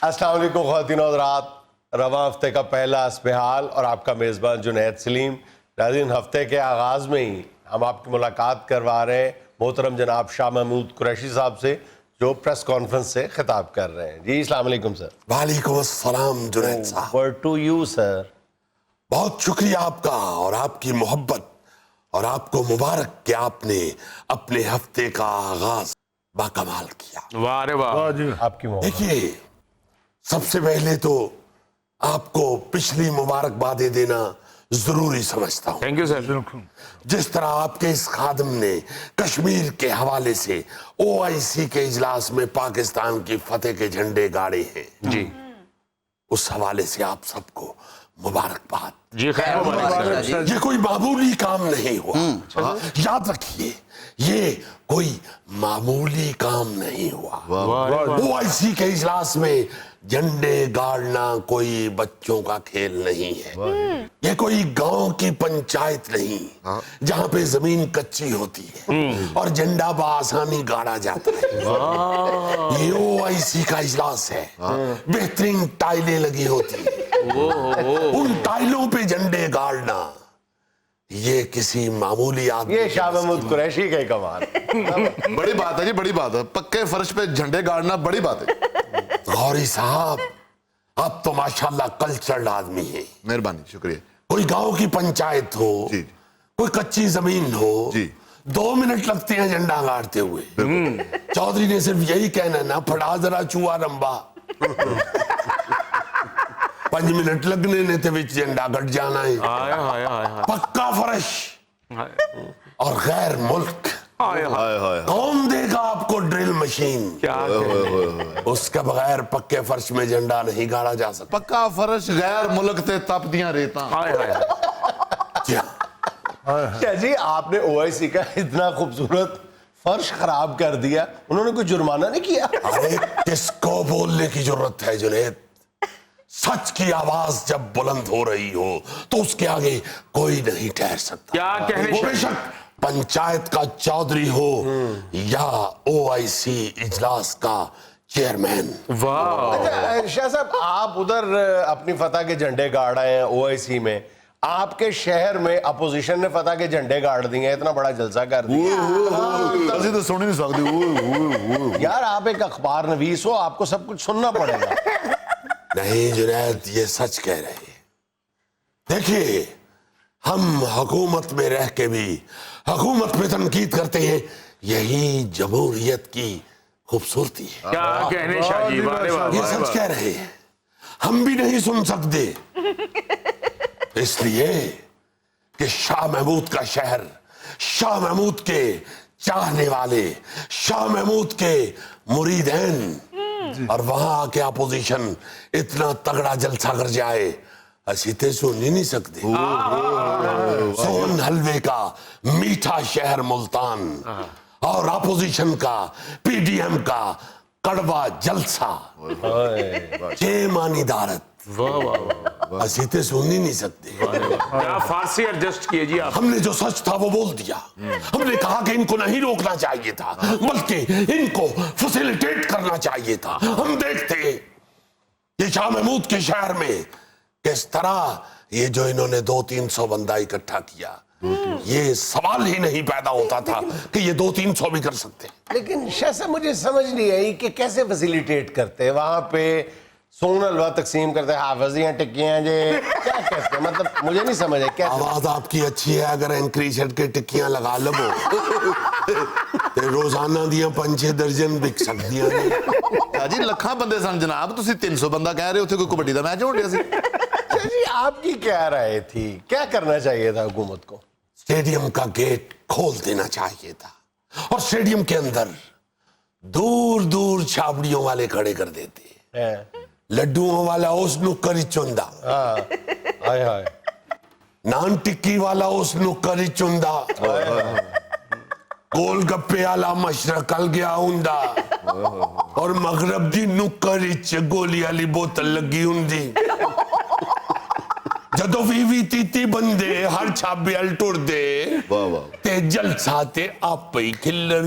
السلام علیکم خواتین و حضرات، رواں ہفتے کا پہلا اسبحال اور آپ کا میزبان جنید سلیم۔ ناظرین، ہفتے کے آغاز میں ہی ہم آپ کی ملاقات کروا رہے ہیں محترم جناب شاہ محمود قریشی صاحب سے، جو پریس کانفرنس سے خطاب کر رہے ہیں۔ جی السلام علیکم سر۔ وعلیکم السلام جنید صاحب، Word to you سر۔ بہت شکریہ آپ کا اور آپ کی محبت، اور آپ کو مبارک کہ آپ نے اپنے ہفتے کا آغاز باکمال کیا۔ واہ رے واہ، آپ کی محبت۔ دیکھیے، سب سے پہلے تو آپ کو پچھلی مبارکبادیں دینا ضروری سمجھتا ہوں۔ Thank you sir. جس طرح آپ کے اس خادم نے کشمیر کے حوالے سے OIC کے اجلاس میں پاکستان کی فتح کے جھنڈے گاڑے ہیں، جی اس حوالے سے آپ سب کو مبارکباد۔ جی خیر مبارک سر۔ یہ کوئی معمولی کام نہیں ہوا، یاد رکھیے یہ کوئی معمولی کام نہیں ہوا۔ OIC کے اجلاس میں جھنڈے گاڑنا کوئی بچوں کا کھیل نہیں ہے، یہ کوئی گاؤں کی پنچایت نہیں جہاں پہ زمین کچی ہوتی ہے اور جھنڈا بآسانی گاڑا جاتا ہے۔ یہ OIC کا اجلاس ہے، بہترین ٹائلیں لگی ہوتی ہیں، ان ٹائلوں پہ جھنڈے گاڑنا یہ کسی معمولی آدمی، یہ شاہ محمود قریشی کا ہی کمال۔ بڑی بات ہے جی، بڑی بات ہے، پکے فرش پہ جھنڈے گاڑنا بڑی بات ہے۔ غوری صاحب، آپ تو ماشاءاللہ کلچرڈ آدمی ہیں۔ مہربانی، شکریہ کوئی گاؤں کی پنچایت ہو، جی کوئی کچی زمین ہو، جی 2 منٹ لگتے ہیں جھنڈا گاڑتے ہوئے۔ چودھری نے صرف یہی کہنا ہے نا، پھڑا ذرا چوہا رمبا، 5 منٹ لگنے نے تے وچ جھنڈا گڑ جانا ہے۔ آیا آیا آیا پکا فرش اور غیر ملک، آیا ہائے ہائے کون دے گا آپ کو ڈرل مشین؟ کیا اس کے بغیر پکے فرش میں جھنڈا نہیں گاڑا جا سکتا۔ پکا فرش غیر ملک تے تپ دیاں ریتاں۔ آیا آیا جی ہاں، اچھا جی، آپ نے OIC کا اتنا خوبصورت فرش خراب کر دیا، انہوں نے کوئی جرمانہ نہیں کیا؟ ارے کس کو بولنے کی ضرورت ہے جنید؟ سچ کی آواز جب بلند ہو رہی ہو تو اس کے آگے کوئی نہیں ٹھہر سکتا، کیا کہنے وہ بے شک پنچایت کا چودھری ہو یا OIC اجلاس کا چیئرمین۔ واہ، اچھا شاہ صاحب، آپ ادھر اپنی فتح کے جھنڈے گاڑ رہے ہیں OIC میں، آپ کے شہر میں اپوزیشن نے فتح کے جھنڈے گاڑ دیے ہیں، اتنا بڑا جلسہ کر دیا۔ اسی تو سن ہی نہیں سکتی۔ یار آپ ایک اخبار نویس ہو، آپ کو سب کچھ سننا پڑے گا۔ نہیں جنید، یہ سچ کہہ رہے ہیں۔ دیکھیے، ہم حکومت میں رہ کے بھی حکومت پہ تنقید کرتے ہیں، یہی جمہوریت کی خوبصورتی ہے۔ کیا کہنے شاہ جی، واہ رے واہ، یہ واہ رے سچ واہ۔ کہہ رہے ہیں، ہم بھی نہیں سن سکتے، اس لیے کہ شاہ محمود کا شہر، شاہ محمود کے چاہنے والے، شاہ محمود کے مریدین، اور وہاں آ کے اپوزیشن اتنا تگڑا جلسہ کر جائے، اسی تے سن ہی نہیں سکتے۔ سون حلوے کا میٹھا شہر ملتان اور اپوزیشن کا PDM کا کڑوا جلسہ، چھ مانی دارت، واہ واہ واہ، اسی تے سن ہی نہیں سکتے۔ کیا فارسی ایڈجسٹ کیے جی آپ۔ ہم نے جو سچ تھا وہ بول دیا، ہم نے کہا کہ ان کو نہیں روکنا چاہیے تھا بلکہ ان کو فیسیلیٹیٹ کرنا چاہیے تھا۔ ہم دیکھتے یہ شاہ محمود کے شہر میں کس طرح یہ جو انہوں نے 200-300 بندہ اکٹھا کیا، یہ سوال ہی نہیں پیدا ہوتا تھا کہ یہ 200-300 بھی کر سکتے۔ لیکن شاہ صاحب مجھے سمجھ نہیں آئی کہ کیسے فیسیلیٹیٹ کرتے ہیں وہاں پہ، سون حلوہ تقسیم کرتے ہیں، حافظیاں ٹکیاں جے کیا کہتے ہیں، مطلب مجھے نہیں سمجھ ہے کیا۔ آواز آپ کی اچھی ہے، اگر اینکری شٹ کے ٹکیاں لگا لو تے روزانہ دیاں 5-6 درجن بک سکدیاں نے۔ جی لکھاں بندے سن جناب، تسی 300 بندہ کہہ رہے ہو، تھے کوئی کبڈی دا میچ ہو رہا سی۔ اچھا جی، آپ کی کیا رائے تھی، کیا کرنا چاہیے تھا حکومت کو؟ اسٹیڈیم کا گیٹ کھول دینا چاہیے تھا اور اسٹیڈیم کے اندر دور دور چھاپڑیوں والے کھڑے کر دیتے، لڈوؤں والا اس نکر چندہ، ہائے ہائے، نان ٹکی والا اس نکر چندہ، گول گپے والا مشرق ال گیا ہوندا، اور مغرب دی نکر چ گولی والی بوتل لگی ہوندی۔ جدو وی تیتی بندے ہر چھابے ال ٹر دے تے جلسہ تے آپ ہی کھلر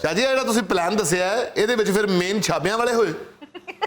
ਸ਼ਾਹ ਜੀ ਜਿਹੜਾ ਤੁਸੀਂ ਪਲਾਨ ਦੱਸਿਆ ਹੈ ਇਹਦੇ ਵਿੱਚ ਫਿਰ ਮੇਨ ਛਾਬਿਆਂ ਵਾਲੇ ਹੋਏ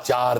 4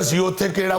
ਅਸੀਂ ਉੱਥੇ ਕਿਹੜਾ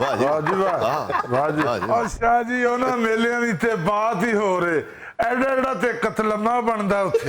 ਵਾਹ ਜੀ ਵਾਹ ਜੀ ਵਾਹ ਜੀ। ਔਰ ਸ਼ਾਹ ਜੀ ਉਹਨਾਂ ਮੇਲਿਆਂ ਦੀ ਤੇ ਬਾਤ ਹੀ ਹੋ ਰਹੇ, ਐਡਾ ਐਡਾ ਤੇ ਕਤਲਮਾ ਬਣਦਾ ਉੱਥੇ।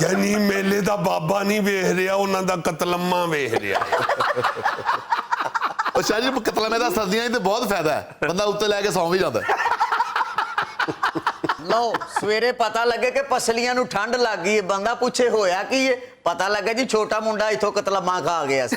ਯਾਨੀ ਮੇਲੇ ਦਾ ਬਾਬਾ ਨਹੀਂ ਵੇਖ ਰਿਹਾ, ਉਹਨਾਂ ਦਾ ਕਤਲਮਾ ਵੇਖ ਰਿਹਾ। ਉਹ ਸ਼ਾਹ ਜੀ ਕਤਲਮੇ ਦਾ ਸਰਦੀਆਂ 'ਚ ਤੇ ਬਹੁਤ ਫਾਇਦਾ ਹੈ, ਬੰਦਾ ਉੱਤੇ ਲੈ ਕੇ ਸੌਂ ਵੀ ਜਾਂਦਾ ਹੈ। ਲਓ ਸਵੇਰੇ ਪਤਾ ਲੱਗੇ ਕਿ ਪਸਲੀਆਂ ਨੂੰ ਠੰਡ ਲੱਗ ਗਈ ਹੈ, ਬੰਦਾ ਪੁੱਛੇ ਹੋਇਆ ਕੀ ਹੈ, ਪਤਾ ਲੱਗਾ ਜੀ ਛੋਟਾ ਮੁੰਡਾ ਇਥੋਂ ਕਤਲਮਾ ਖਾ ਗਿਆ ਸੀ।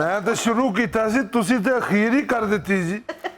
ਮੈਂ ਤਾਂ ਸ਼ੁਰੂ ਕੀਤਾ ਸੀ, ਤੁਸੀਂ ਤੇ ਅਖੀਰ ਹੀ ਕਰ ਦਿੱਤੀ ਜੀ।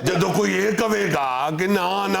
ਜਦੋਂ ਕੋਈ ਇਹ ਕਹੇਗਾ ਕਿ ਨਾ ਨਾ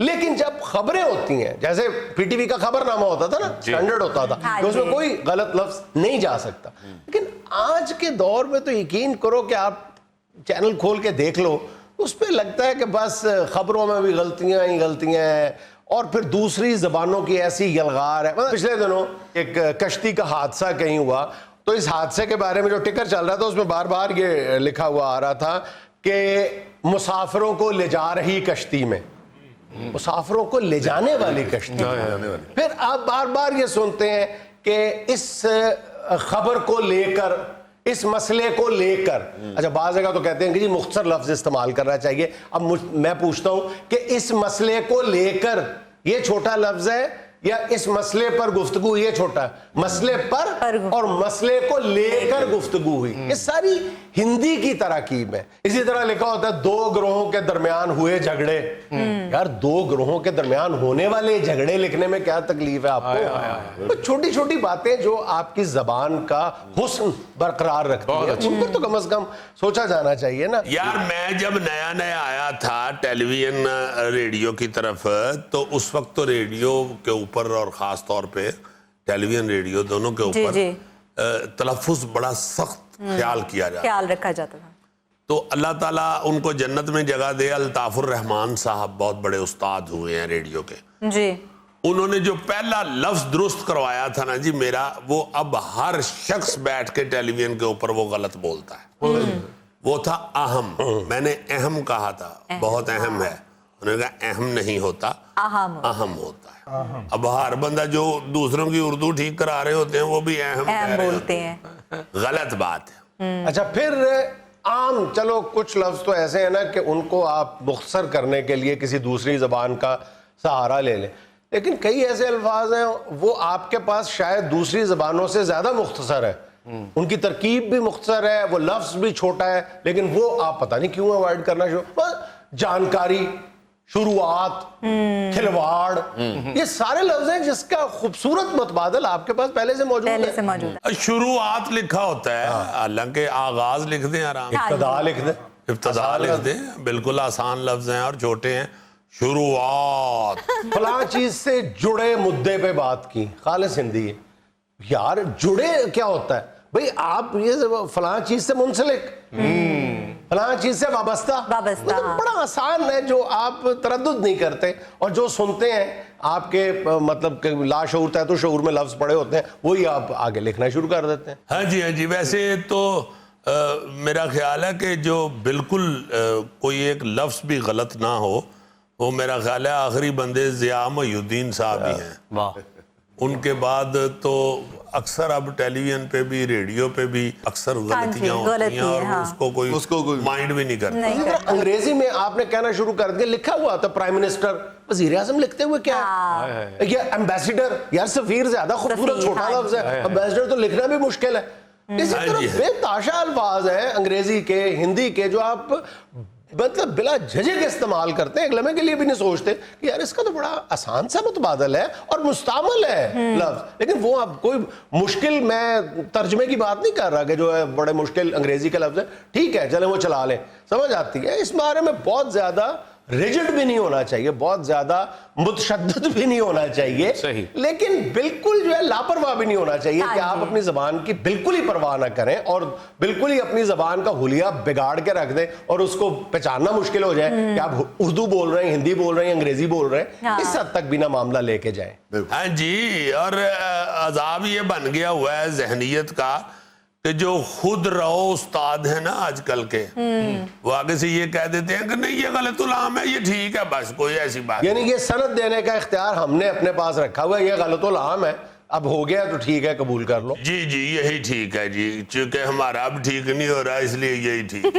لیکن جب خبریں ہوتی ہیں, جیسے پی ٹی وی کا خبر نامہ ہوتا تھا نا, اسٹینڈرڈ ہوتا تھا کہ اس میں کوئی غلط لفظ نہیں جا سکتا. لیکن آج کے دور میں تو یقین کرو کہ آپ چینل کھول کے دیکھ لو, اس پہ لگتا ہے کہ بس خبروں میں بھی غلطیاں ہی غلطیاں ہیں, اور پھر دوسری زبانوں کی ایسی یلغار ہے. پچھلے دنوں ایک کشتی کا حادثہ کہیں ہوا, تو اس حادثے کے بارے میں جو ٹکر چل رہا تھا اس میں بار بار یہ لکھا ہوا آ رہا تھا کہ مسافروں کو لے جا رہی کشتی میں, مسافروں کو لے جانے والی کشتی. پھر آپ بار بار یہ سنتے ہیں کہ اس خبر کو لے کر, اس مسئلے کو لے کر, اچھا بعض جگہ تو کہتے ہیں کہ جی مختصر لفظ استعمال کرنا چاہیے. اب میں پوچھتا ہوں کہ اس مسئلے کو لے کر یہ چھوٹا لفظ ہے یا اس مسئلے پر گفتگو یہ چھوٹا ہے؟ مسئلے پر اور مسئلے کو لے کر گفتگو ہوئی. یہ ساری ہندی کی تراکیب ہے. اسی طرح لکھا ہوتا ہے دو گروہوں کے درمیان ہوئے جھگڑے. یار دو گروہوں کے درمیان ہونے والے جھگڑے لکھنے میں کیا تکلیف ہے آپ کو؟ چھوٹی چھوٹی باتیں جو آپ کی زبان کا حسن برقرار رکھتی ہیں, ان پر تو کم از کم سوچا جانا چاہیے نا. یار میں جب نیا نیا آیا تھا ٹیلی ویژن ریڈیو کی طرف, تو اس وقت تو ریڈیو کے اوپر اور خاص طور پہ ٹیلی ویژن ریڈیو دونوں کے اوپر تلفظ بڑا سخت خیال کیا جاتا, خیال رکھا جاتا تھا. تو اللہ تعالیٰ ان کو جنت میں جگہ دے. الطاف الرحمان صاحب بہت بڑے استاد ہوئے ہیں ریڈیو کے. جی انہوں نے جو پہلا لفظ درست کروایا تھا نا جی میرا, وہ اب ہر شخص بیٹھ کے ٹیلی ویژن کے اوپر وہ غلط بولتا ہے. وہ تھا اہم. میں نے اہم کہا تھا, بہت اہم ہے. انہوں نے کہا اہم نہیں ہوتا, اہم ہوتا ہے. اب ہر بندہ جو دوسروں کی اردو ٹھیک کرا رہے ہوتے ہیں وہ بھی اہم کہہ رہے بولتے ہیں. غلط بات ہے. اچھا پھر عام, چلو کچھ لفظ تو ایسے ہیں نا کہ ان کو آپ مختصر کرنے کے لیے کسی دوسری زبان کا سہارا لے لیں, لیکن کئی ایسے الفاظ ہیں وہ آپ کے پاس شاید دوسری زبانوں سے زیادہ مختصر ہے. ان کی ترکیب بھی مختصر ہے, وہ لفظ بھی چھوٹا ہے, لیکن وہ آپ پتہ نہیں کیوں اوائڈ کرنا شروع. جانکاری, شروعات, کھلواڑ, یہ سارے لفظ ہیں جس کا خوبصورت متبادل آپ کے پاس پہلے سے موجود ہے. شروعات لکھا ہوتا ہے, حالانکہ آغاز لکھ دیں آرام, ابتدا لکھ دیں, ابتدا لکھ دیں, بالکل آسان لفظ ہیں اور چھوٹے ہیں. شروعات فلاں چیز سے جڑے مدعے پہ بات کی, خالص ہندی ہے. یار جڑے کیا ہوتا ہے بھئی؟ آپ یہ فلاں چیز سے منسلک, فلاں چیز سے وابستہ, مطلب بڑا آسان ہے جو آپ تردد نہیں کرتے, اور جو سنتے ہیں آپ کے مطلب کہ لا شعور تحت و شعور میں لفظ پڑے ہوتے ہیں وہی آپ آگے لکھنا شروع کر دیتے ہیں. ہاں جی, ہاں جی. ویسے تو میرا خیال ہے کہ جو بالکل کوئی ایک لفظ بھی غلط نہ ہو, وہ میرا خیال ہے آخری بندے ضیاء محی الدین صاحب ہی ہیں. ان کے بعد تو اکثر اب ٹیلی ویژن پہ بھی ریڈیو پہ بھی اکثر غلطیاں ہوتی ہیں, اور اس کو کوئی مائنڈ بھی نہیں کرتا. انگریزی میں آپ نے کہنا شروع کر دیا, لکھا ہوا تھا پرائم منسٹر, وزیر اعظم لکھتے ہوئے کیا ہے, یہ ایمبیسیڈر, یار سفیر زیادہ خوبصورت چھوٹا لفظ ہے, ایمبیسیڈر تو لکھنا بھی مشکل ہے. اسی طرح بے تاشا الفاظ ہیں انگریزی کے, ہندی کے, جو آپ مطلب بلا جھجک استعمال کرتے ہیں, ایک لمحے کے لیے بھی نہیں سوچتے کہ یار اس کا تو بڑا آسان سا متبادل ہے اور مستعمل ہے لفظ. لیکن وہ اب کوئی مشکل, میں ترجمے کی بات نہیں کر رہا کہ جو ہے بڑے مشکل انگریزی کا لفظ ہے, ٹھیک ہے چلیں وہ چلا لیں, سمجھ آتی ہے. اس بارے میں بہت زیادہ ریجڈ بھی نہیں ہونا چاہیے, بہت زیادہ متشدد بھی نہیں ہونا چاہیے, لیکن بالکل جو ہے لاپرواہ بھی نہیں ہونا چاہیے کہ آپ اپنی زبان کی بالکل ہی پرواہ نہ کریں اور بالکل ہی اپنی زبان کا حلیہ بگاڑ کے رکھ دیں اور اس کو پہچاننا مشکل ہو جائے کہ آپ اردو بول رہے ہیں, ہندی بول رہے ہیں, انگریزی بول رہے ہیں. اس حد تک بھی نہ معاملہ لے کے جائیں. ہاں جی, اور عذاب یہ بن گیا ہوا ہے ذہنیت کا کہ جو خود رو استاد ہیں نا آج کل کے, وہ آگے سے یہ کہہ دیتے ہیں کہ نہیں یہ غلط العام ہے, یہ ٹھیک ہے, بس کوئی ایسی بات. یعنی یہ سند دینے کا اختیار ہم نے اپنے پاس رکھا ہوا ہے, یہ غلط العام ہے, اب ہو گیا تو ٹھیک ہے, قبول کر لو. جی جی یہی ٹھیک ہے جی, چونکہ ہمارا اب ٹھیک نہیں ہو رہا اس لیے یہی ٹھیک.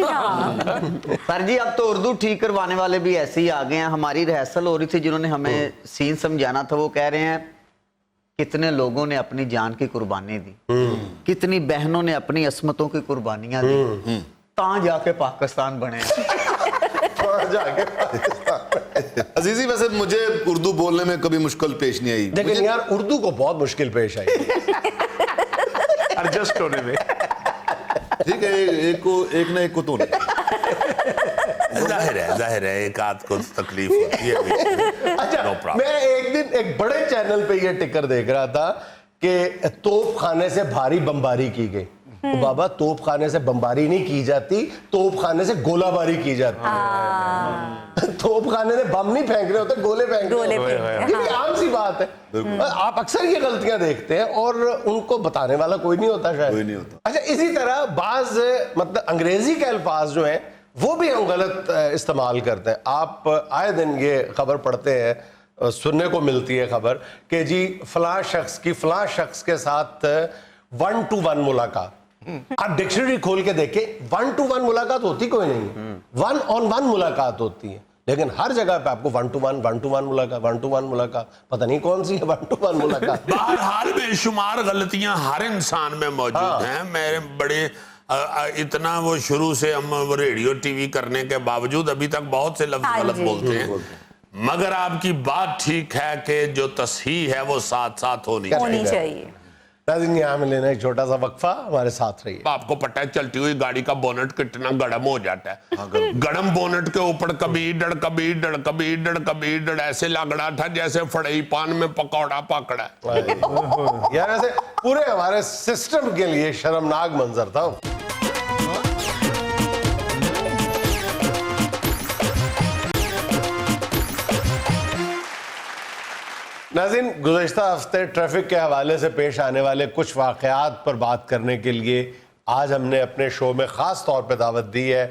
سر جی اب تو اردو ٹھیک کروانے والے بھی ایسے ہی آ گئے ہیں. ہماری ریہرسل ہو رہی تھی, جنہوں نے ہمیں سین سمجھانا تھا, وہ کہہ رہے ہیں کتنے لوگوں نے اپنی جان کی قربانی دی, کتنی بہنوں نے اپنی عصمتوں کی قربانیاں دی, تاں جا کے پاکستان بنے. عزیزی ویسے مجھے اردو بولنے میں کبھی مشکل پیش نہیں آئی, لیکن یار اردو کو بہت مشکل پیش آئی ایڈجسٹ ہونے میں. ٹھیک ہے, ایک نہ ایک کو تو نہیں. ظاہر ہے ایک آدھ کو تکلیف ہوتی ہے. اچھا میں ایک دن ایک بڑے چینل پہ یہ ٹکر دیکھ رہا تھا کہ توپ خانے سے بھاری بمباری کی گئی. بابا توپ خانے سے بمباری نہیں کی جاتی, توپ خانے سے گولہ باری کی جاتی. توپ خانے سے بم نہیں پھینک رہے ہوتے, گولے پھینک رہے ہوتے. یہ عام سی بات ہے. آپ اکثر یہ غلطیاں دیکھتے ہیں اور ان کو بتانے والا کوئی نہیں ہوتا شاید. اچھا اسی طرح بعض مطلب انگریزی کے الفاظ جو ہیں وہ بھی ہم غلط استعمال کرتے ہیں. آپ آئے دن یہ خبر پڑھتے ہیں, سننے کو ملتی ہے خبر کہ جی فلاں شخص کی فلاں شخص کے ساتھ 1-to-1 ملاقات. آپ ڈکشنری کھول کے دیکھیں 1-to-1 ملاقات ہوتی کوئی نہیں, 1-on-1 ملاقات ہوتی ہے. لیکن ہر جگہ پہ آپ کو 1-to-1 ملاقات, 1-to-1 ملاقات, پتہ نہیں کون سی ہے 1-to-1 ملاقات. بہرحال بے شمار غلطیاں ہر انسان میں موجود ہیں. میرے بڑے اتنا وہ شروع سے ہم ریڈیو ٹی وی کرنے کے باوجود ابھی تک بہت سے لفظ غلط بولتے ہیں, مگر آپ کی بات ٹھیک ہے کہ جو تصحیح ہے وہ ساتھ ساتھ ہونی چاہیے. ناظرین یہاں میں لینا ایک چھوٹا سا وقفہ, ہمارے ساتھ رہیے. آپ کو پتہ ہے چلتی ہوئی گاڑی کا بونٹ کتنا گرم ہو جاتا ہے. گرم بونٹ کے اوپر کبھی ڈڑ ایسے لگ رہا تھا جیسے فڑائی پان میں پکوڑا پکڑا ہے. یار ایسے پورے ہمارے سسٹم کے لیے شرمناک منظر تھا. ناظرین گزشتہ ہفتے ٹریفک کے حوالے سے پیش آنے والے کچھ واقعات پر بات کرنے کے لیے آج ہم نے اپنے شو میں خاص طور پہ دعوت دی ہے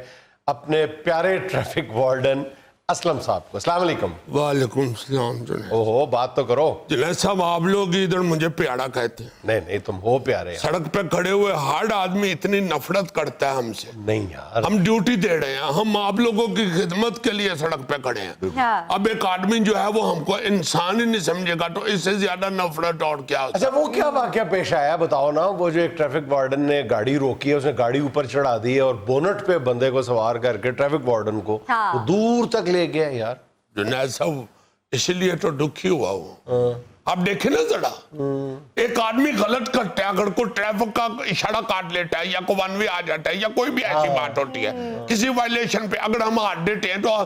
اپنے پیارے ٹریفک وارڈن اسلم صاحب کو. السلام علیکم. وعلیکم السلام جنید. اوہو بات تو کرو. جنید صاحب آپ لوگ ادھر مجھے پیارا کہتے ہیں. نہیں تم ہو پیارے. سڑک پہ کھڑے ہوئے ہر آدمی اتنی نفرت کرتا ہے ہم سے. نہیں یار ہم ڈیوٹی دے رہے ہیں, ہم آپ لوگوں کی خدمت کے لیے سڑک پہ کھڑے ہیں. اب ایک آدمی جو ہے وہ ہم کو انسان ہی نہیں سمجھے گا تو اس سے زیادہ نفرت اور کیا. اچھا وہ کیا واقعہ پیش آیا بتاؤ نا. وہ جو ایک ٹریفک وارڈن نے گاڑی روکی ہے, اس نے گاڑی اوپر چڑھا دی ہے اور بونٹ پہ بندے کو سوار کر کے ٹریفک وارڈن کو دور تک لے گیا. یار جنید صاحب اس لیے تو دکھی ہوا ہوں. آپ دیکھیں نا ذرا, ایک آدمی غلط کرتا ہے, اگر کوئی ٹریفک کا اشارہ کاٹ لیتا ہے یا کوئی ون وے آ جاتا ہے یا کوئی بھی ایسی بات ہوتی ہے کسی وائلیشن پہ, اگر ہم ہاتھ دیتے ہیں تو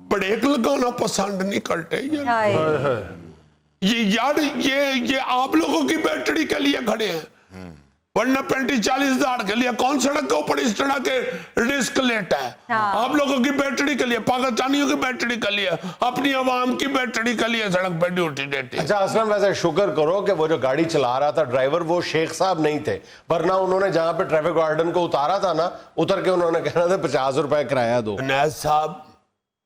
بریک لگانا پسند نہیں کرتے. یار یہ آپ لوگوں کی بیٹری کے لیے کھڑے ہیں, ورنہ 35-40 ہزار کے لیے کون سڑک کے اوپر اس طرح کے رسک لیتا ہے. آپ لوگوں کی بیٹری کے لیے, پاکستانیوں کی بیٹری کے لیے, اپنی عوام کی بیٹری کے لیے سڑک پہ ڈیوٹی دیتے ہیں. اچھا اسلم ویسے شکر کرو کہ وہ جو گاڑی چلا رہا تھا ڈرائیور وہ شیخ صاحب نہیں تھے, ورنہ انہوں نے جہاں پہ ٹریفک وارڈن کو اتارا تھا نا, اتر کے انہوں نے کہنا تھا 50 روپے کرایہ دو. جنید صاحب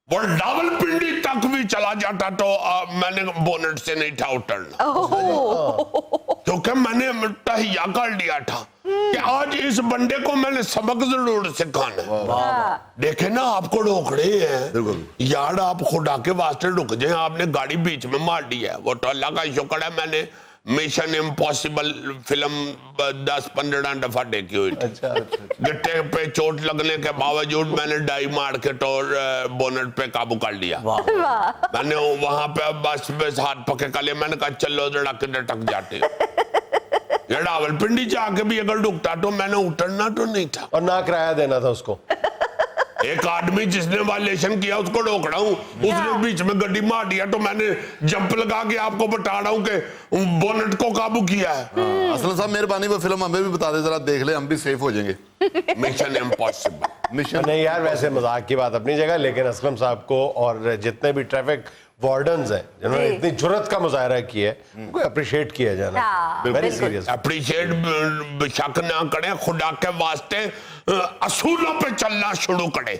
وہ ڈاول پنڈی تک بھی چلا جاتا تو میں نے بونٹ سے نہیں تھا اترنا, کیونکہ میں نے تہیا کر لیا تھا کہ آج اس بندے کو میں نے سبق ضرور سکھانا ہے. دیکھیں نا آپ کو روک رہے ہیں یار, آپ خدا کے واسطے رک جائیں. آپ نے گاڑی بیچ میں مار دی ہے, وہ تو اللہ کا شکر ہے میں نے میشن امپاسبل فلم 10-15 دفعہ دیکھی ہوئی تھی. گٹے پہ چوٹ لگنے کے باوجود میں نے ڈائی مار کے تو بونٹ پہ قابو کر لیا. میں نے وہاں پہ بس بس ہاتھ پکے کر لیا. میں نے کہا چلو ذرا کدھر ٹک جاتے. یہ راول پنڈی جا کے بھی اگر ڈکتا تو میں نے اترنا تو نہیں تھا اور نہ کرایہ دینا تھا اس کو. ایک آدمی جس نے وائلیشن کیا اس کو روک رہا ہوں, اس نے بیچ میں گڈی مار دیا تو میں نے جمپ لگا کے آپ کو بتا رہا ہوں کہ بونٹ کو قابو کیا ہے. اسلم صاحب مہربانی وہ فلم ہمیں بھی بتا دے ذرا, دیکھ لیں ہم بھی سیف ہو جائیں گے. میشن امپاسبل. نہیں یار ویسے مذاق کی بات اپنی جگہ, لیکن اسلم صاحب کو اور جتنے بھی ٹریفک وارڈنز ہیں جنہوں نے اتنی جرت کا مظاہرہ کیا ہے ان کو اپریشیٹ کیا جانا. Very serious. اپریشیٹ شک نہ کریں, خدا کے واسطے اصولوں پہ چلنا شروع کریں.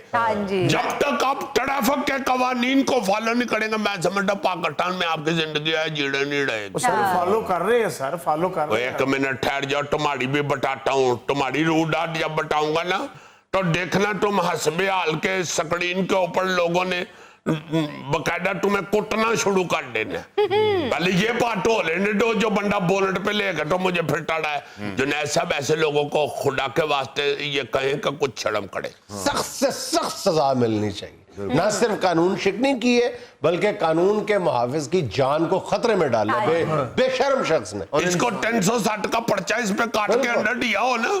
جب تک آپ ٹریفک کے قوانین کو فالو نہیں کریں گے میں سمجھتا پاکستان میں آپ کی زندگی ہے جیڑے نہیں رہے گی. سر فالو کر رہے ہیں, سر فالو کر رہے ہیں. ایک منٹ ٹھہر جاؤ, تمہاری بھی بتاتا ہوں. تمہاری روڈات جب بتاؤں گا نا تو دیکھنا تم حسب حال کے سکرین کے اوپر لوگوں نے باقاعدہ تمہیں کٹنا شروع کر دینا. پہلے یہ بات ہو لینے دو, جو بندہ بونٹ پہ لے گا تو مجھے پھر ٹڑا ہے. جنید صاحب ایسے لوگوں کو خدا کے واسطے یہ کہیں کہ کچھ شرم کرے. سخت سے سخت سزا ملنی چاہیے. نہ صرف قانون شکنی کی ہے بلکہ قانون کے محافظ کی جان کو خطرے میں ڈالا بے شرم شخص نے. اس کو 360 کا پرچہ اس پہ کاٹ کے اندر دیا ہو نا,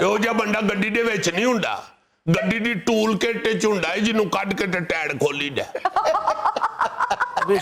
ਇਹੋ ਜਿਹਾ ਬੰਦਾ ਗੱਡੀ ਦੇ ਵਿੱਚ ਨਹੀਂ ਹੁੰਦਾ, ਗੱਡੀ ਦੀ ਟੂਲ ਕਿੱਟ ਚ ਹੁੰਦਾ ਹੈ ਜਿਹਨੂੰ ਕੱਢ ਕੇ ਤੇ ਟਾਇਰ ਖੋਲੀਦਾ।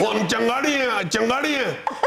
ਹੁਣ ਚੰਗਾੜੀ ਹੈ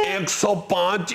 105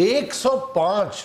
105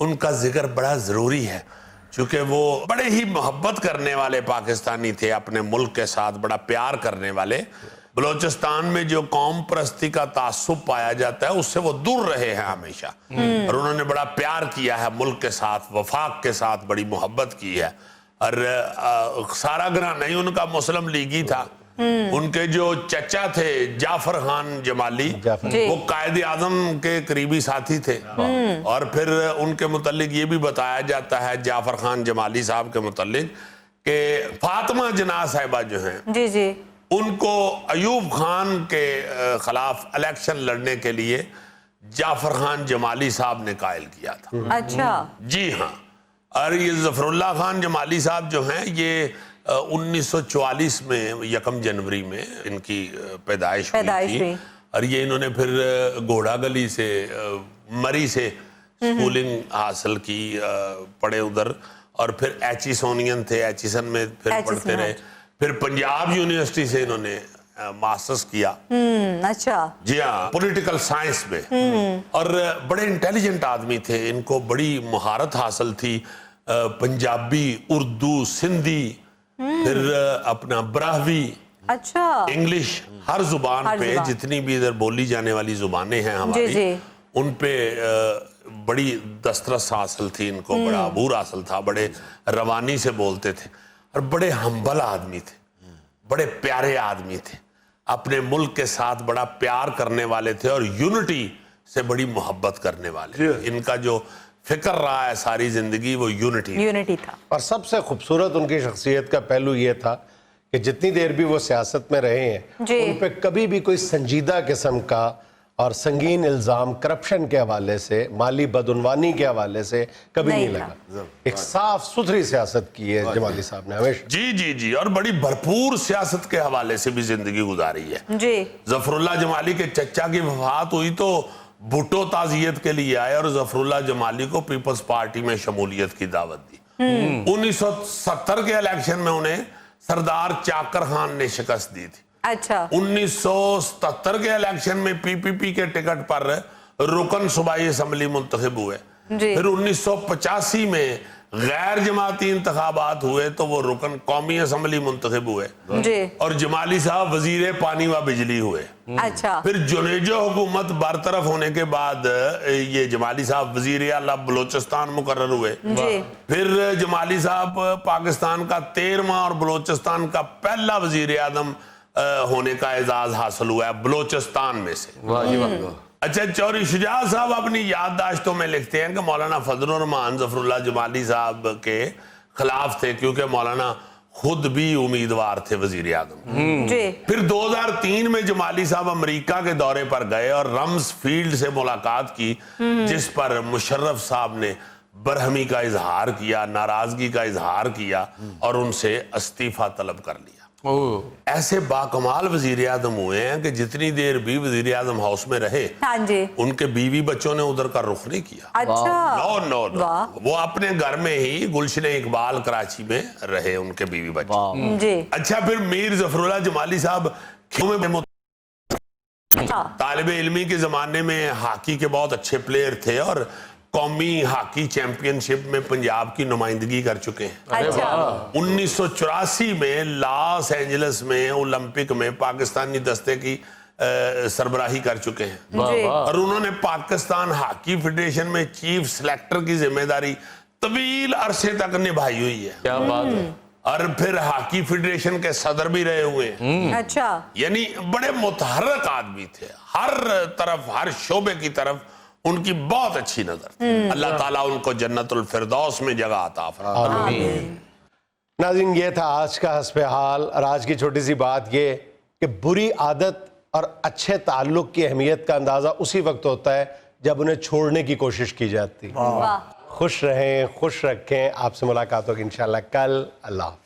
ان کا ذکر بڑا ضروری ہے چونکہ وہ بڑے ہی محبت کرنے والے پاکستانی تھے, اپنے ملک کے ساتھ بڑا پیار کرنے والے. بلوچستان میں جو قوم پرستی کا تعصب پایا جاتا ہے اس سے وہ دور رہے ہیں ہمیشہ, اور انہوں نے بڑا پیار کیا ہے ملک کے ساتھ, وفاق کے ساتھ بڑی محبت کی ہے. اور سارا گراں نہیں ان کا مسلم لیگی تھا. ان کے جو چچا تھے جعفر خان جمالی, وہ قائد اعظم کے قریبی ساتھی تھے, اور پھر ان کے متعلق یہ بھی بتایا جاتا ہے جعفر خان جمالی صاحب کے متعلق کہ فاطمہ جناح صاحبہ جو ہیں جی جی ان کو ایوب خان کے خلاف الیکشن لڑنے کے لیے جعفر خان جمالی صاحب نے قائل کیا تھا. اچھا جی ہاں. اور یہ ظفر اللہ خان جمالی صاحب جو ہیں یہ 1944 میں 1 جنوری میں ان کی پیدائش ہوئی تھی, اور یہ انہوں نے پھر گھوڑا گلی سے مری سے سکولنگ حاصل کی, پڑھے ادھر, اور پھر ایچیسونین تھے, ایچیسن میں پھر پڑھتے رہے, پھر پنجاب یونیورسٹی سے انہوں نے ماسٹرز کیا. اچھا جی ہاں, پولیٹیکل سائنس میں, اور بڑے انٹیلیجنٹ آدمی تھے, ان کو بڑی مہارت حاصل تھی پنجابی, اردو, سندھی, پھر اپنا براہوی, اچھا انگلش, ہر زبان پہ جتنی بھی ادھر بولی جانے والی زبانیں ہیں ہماری ان پہ بڑی دسترس حاصل تھی ان کو, بڑا عبور حاصل تھا, بڑے روانی سے بولتے تھے, اور بڑے ہمبل آدمی تھے, بڑے پیارے آدمی تھے, اپنے ملک کے ساتھ بڑا پیار کرنے والے تھے, اور یونٹی سے بڑی محبت کرنے والے. ان کا جو فکر رہا ہے ساری زندگی وہ یونٹی تھا. اور سب سے خوبصورت ان کی شخصیت کا پہلو یہ تھا کہ جتنی دیر بھی وہ سیاست میں رہے ہیں ان پہ کبھی بھی کوئی سنجیدہ قسم کا اور سنگین الزام کرپشن کے حوالے سے, مالی بدعنوانی کے حوالے سے کبھی نہیں لگا. ایک صاف ستھری سیاست کی ہے جمالی صاحب نے ہمیشہ. جی جی جی, اور بڑی بھرپور سیاست کے حوالے سے بھی زندگی گزاری ہے. جی ظفر اللہ جمالی کے چچا کی وفات ہوئی تو بھٹو تعزیت کے لیے آئے, اور ظفر اللہ جمالی کو پیپلز پارٹی میں شمولیت کی دعوت دی. 1970 کے الیکشن میں انہیں سردار چاکر خان نے شکست دی تھی. اچھا 1977 کے الیکشن میں پی پی پی کے ٹکٹ پر رکن صوبائی اسمبلی منتخب ہوئے. پھر 1985 میں غیر جماعتی انتخابات ہوئے تو وہ رکن قومی اسمبلی منتخب ہوئے, اور جمالی صاحب وزیر پانی و بجلی ہوئے. اچھا پھر جنیجو حکومت برطرف ہونے کے بعد یہ جمالی صاحب وزیر اعلیٰ بلوچستان مقرر ہوئے. پھر جمالی صاحب پاکستان کا 13واں اور بلوچستان کا پہلا وزیر اعظم ہونے کا اعزاز حاصل ہوا ہے بلوچستان میں سے. اچھا, چوری شجاع صاحب اپنی یادداشتوں میں لکھتے ہیں کہ مولانا فضل الرحمان ظفر اللہ جمالی صاحب کے خلاف تھے کیونکہ مولانا خود بھی امیدوار تھے وزیر اعظم. پھر 2003 میں جمالی صاحب امریکہ کے دورے پر گئے اور رمز فیلڈ سے ملاقات کی, جس پر مشرف صاحب نے برہمی کا اظہار کیا, ناراضگی کا اظہار کیا, اور ان سے استعفیٰ طلب کر لیا. ایسے باکمال وزیر اعظم ہوئے ہیں کہ جتنی دیر بھی وزیر اعظم ہاؤس میں رہے ان کے بیوی بچوں نے ادھر کا رخ نہیں کیا. نو, وہ اپنے گھر میں ہی گلشن اقبال کراچی میں رہے ان کے بیوی بچے. اچھا, پھر میر ظفر اللہ جمالی صاحب طالب علمی کے زمانے میں ہاکی کے بہت اچھے پلیئر تھے, اور قومی ہاکی چیمپئن شپ میں پنجاب کی نمائندگی کر چکے ہیں. 1984 میں لاس اینجلس میں اولمپک میں پاکستانی دستے کی سربراہی کر چکے ہیں, اور انہوں نے پاکستان ہاکی فیڈریشن میں چیف سلیکٹر کی ذمہ داری طویل عرصے تک نبھائی ہوئی ہے. کیا بات ہے. اور پھر ہاکی فیڈریشن کے صدر بھی رہے ہوئے ہیں. اچھا, یعنی بڑے متحرک آدمی تھے, ہر طرف ہر شعبے کی طرف ان کی بہت اچھی نظر تھی. اللہ تعالیٰ ان کو جنت الفردوس میں جگہ عطا فرمائے. ناظرین, یہ تھا آج کا حسب حال, اور آج کی چھوٹی سی بات یہ کہ بری عادت اور اچھے تعلق کی اہمیت کا اندازہ اسی وقت ہوتا ہے جب انہیں چھوڑنے کی کوشش کی جاتی. خوش رہیں, خوش رکھیں. آپ سے ملاقات ہوگی انشاءاللہ کل. اللہ حافظ.